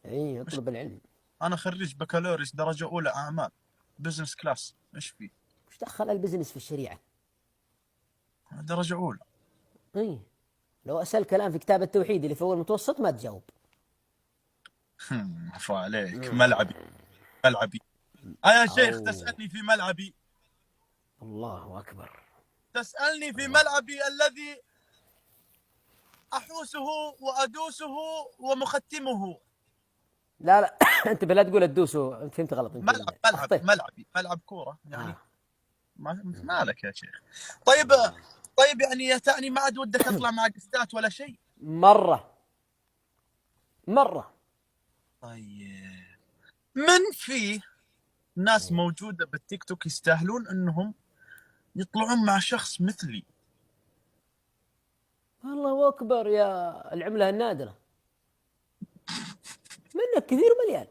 اي اطلب العلم. انا خريج بكالوريوس درجه اولى اعمال، بزنس كلاس، ايش في؟ وش دخل البزنس في الشريعة؟ درجه اولى. اي لو اسألك الان في كتاب التوحيد اللي في اول متوسط ما تجاوب. عفو عليك، ملعبي. ملعبي. يا شيخ او تسالني في ملعبي. الله اكبر. تسالني في الله. ملعبي الذي احوسه وادوسه ومختمه. لا لا انت بلا تقول الدوسو، فهمت غلط يمكن. اخطيت. ملعبي ملعب كوره يعني. اه. مالك يا شيخ؟ طيب. طيب يعني تعني ما عاد ودك اطلع مع قستات ولا شيء؟ مرة. مرة. طيب. من في ناس موجودة بالتيك توك يستاهلون انهم يطلعون مع شخص مثلي. الله اكبر يا العملة النادرة، منك كثير مليان.